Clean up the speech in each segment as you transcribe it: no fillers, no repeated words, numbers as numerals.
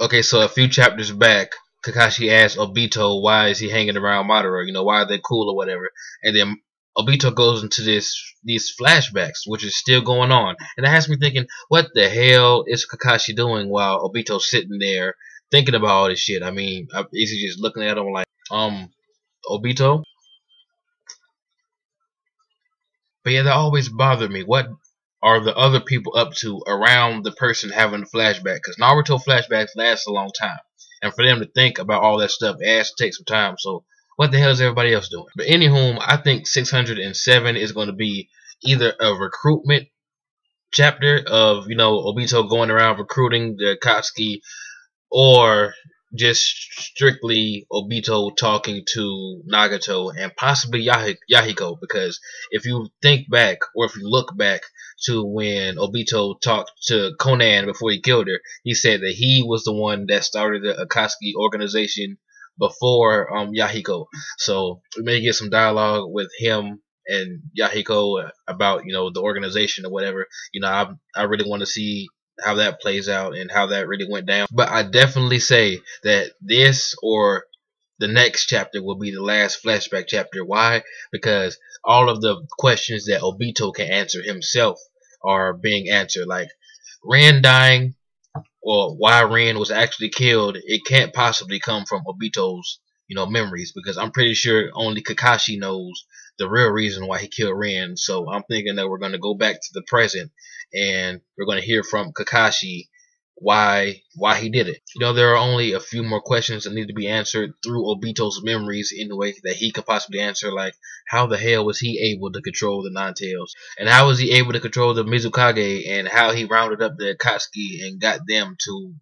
Okay, so a few chapters back, Kakashi asked Obito why is he hanging around Madara, why are they cool or whatever. And then Obito goes into these flashbacks, which is still going on. And that has me thinking, what the hell is Kakashi doing while Obito's sitting there thinking about all this shit? I mean, is he just looking at him like, Obito? But yeah, that always bothered me. What are the other people up to around the person having the flashback? Because Naruto flashbacks last a long time. And for them to think about all that stuff, it has to take some time. So what the hell is everybody else doing? But anywho, I think 607 is going to be either a recruitment chapter of, Obito going around recruiting the Akatsuki, or just strictly Obito talking to Nagato and possibly Yahiko, because if you think back, or if you look back to when Obito talked to Conan before he killed her, he said that he was the one that started the Akatsuki organization before Yahiko. So we may get some dialogue with him and Yahiko about the organization or whatever. I really want to see how that plays out and how that really went down. But I definitely say that this or the next chapter will be the last flashback chapter. Why? Because all of the questions that Obito can answer himself are being answered. Like Ran dying, or why Ran was actually killed, it can't possibly come from Obito's memories, because I'm pretty sure only Kakashi knows the real reason why he killed Ran. So I'm thinking that we're going to go back to the present and we're going to hear from Kakashi why he did it. There are only a few more questions that need to be answered through Obito's memories in the way that he could possibly answer, like how the hell was he able to control the Nine Tails, and how was he able to control the Mizukage, and how he rounded up the Akatsuki and got them to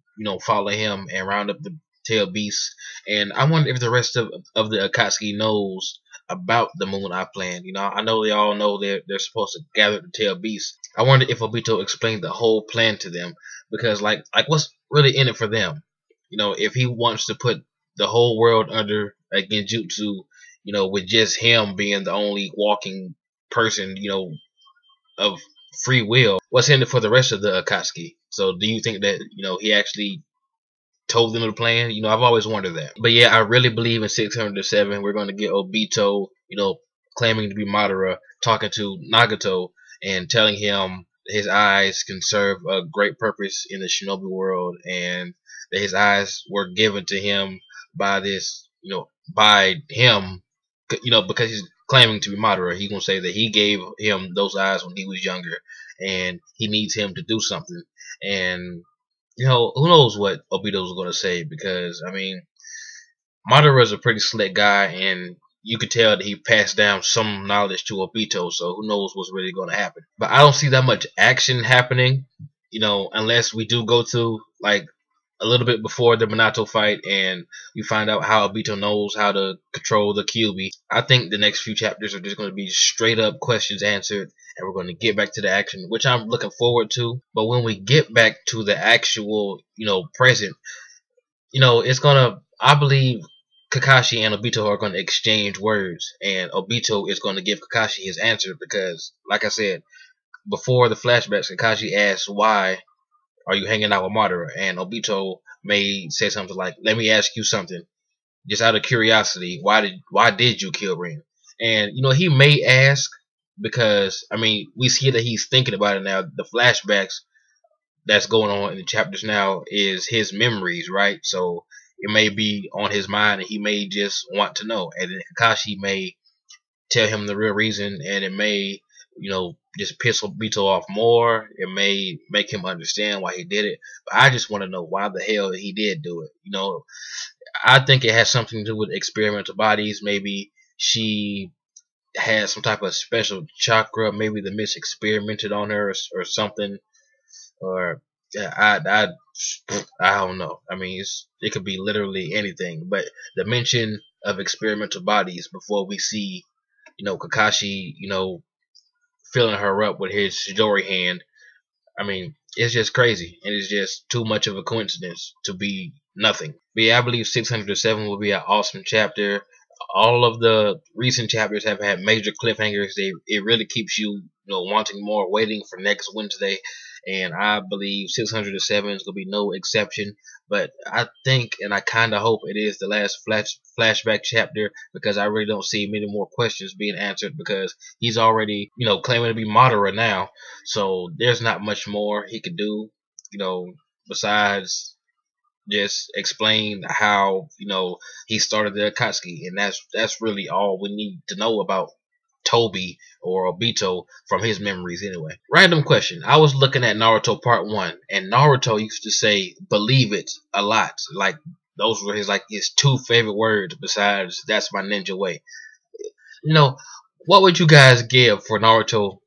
follow him and round up the tail beasts. And I wonder if the rest of the Akatsuki knows about the Moon Eye plan. I know they all know they're supposed to gather the tail beasts. I wonder if Obito explained the whole plan to them, because like what's really in it for them? If he wants to put the whole world under a genjutsu, with just him being the only walking person, of free will, what's in it for the rest of the Akatsuki? So do you think that he actually told them the plan? I've always wondered that. But yeah, I really believe in 607 we're going to get Obito, claiming to be Madara, talking to Nagato and telling him his eyes can serve a great purpose in the shinobi world, and that his eyes were given to him by this, by him, because he's claiming to be Madara. He's gonna say that he gave him those eyes when he was younger, and he needs him to do something. And who knows what Obito's gonna say, because I mean, Madara is a pretty slick guy, and you could tell that he passed down some knowledge to Obito, so who knows what's really going to happen. But I don't see that much action happening, unless we do go to like a little bit before the Minato fight and we find out how Obito knows how to control the Kyuubi. I think the next few chapters are just going to be straight up questions answered, and we're going to get back to the action, which I'm looking forward to. But when we get back to the actual, present, it's going to, I believe, Kakashi and Obito are going to exchange words, and Obito is going to give Kakashi his answer, because, like I said, before the flashbacks, Kakashi asked, why are you hanging out with Madara? And Obito may say something like, let me ask you something, just out of curiosity, why did you kill Rin? And, he may ask, because, I mean, we see that he's thinking about it now. The flashbacks that's going on in the chapters now is his memories, right? So it may be on his mind, and he may just want to know. And then Kakashi may tell him the real reason, and it may, just piss Obito off more. It may make him understand why he did it. But I just want to know why the hell he did do it. I think it has something to do with experimental bodies. Maybe she had some type of special chakra. Maybe the Miss experimented on her, or something. Or I don't know. I mean, it could be literally anything. But the mention of experimental bodies before we see, Kakashi, filling her up with his Chidori hand. I mean, it's just crazy, and it's just too much of a coincidence to be nothing. But yeah, I believe 607 will be an awesome chapter. All of the recent chapters have had major cliffhangers. It really keeps you, wanting more, waiting for next Wednesday. and I believe 607 is gonna be no exception. But I think, and I kind of hope it is the last flashback chapter, because I really don't see many more questions being answered, because he's already, claiming to be Madara now. So there's not much more he could do, besides just explain how he started the Akatsuki, and that's really all we need to know about Toby or Obito from his memories anyway. Random question. I was looking at Naruto Part 1, and Naruto used to say "believe it" a lot. Like those were his two favorite words besides "that's my ninja way." What would you guys give for Naruto?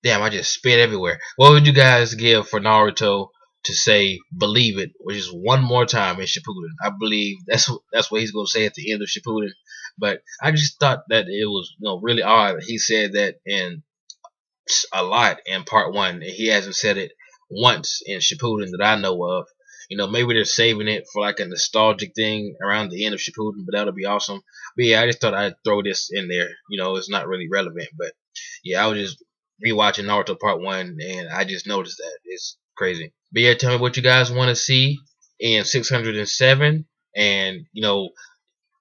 Damn, I just spit everywhere. What would you guys give for Naruto to say "believe it" or just one more time in Shippuden? I believe that's what he's gonna say at the end of Shippuden. But I just thought that it was really odd that he said that in a lot in Part 1, and he hasn't said it once in Shippuden that I know of. Maybe they're saving it for like a nostalgic thing around the end of Shippuden, but that'll be awesome. But yeah, I just thought I'd throw this in there. It's not really relevant, but yeah, I was just rewatching Naruto Part 1, and I just noticed that. It's crazy. But yeah, tell me what you guys want to see in 607, and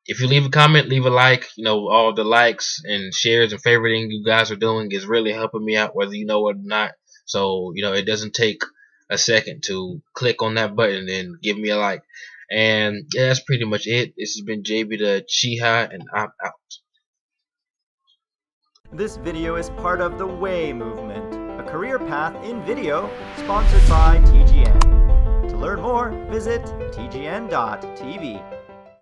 if you leave a comment, leave a like. All the likes and shares and favoriting you guys are doing is really helping me out, whether you know it or not. So, it doesn't take a second to click on that button and give me a like. And yeah, that's pretty much it. This has been JB the Chiha, and I'm out. This video is part of the Way movement, a career path in video sponsored by TGN. To learn more, visit tgn.tv.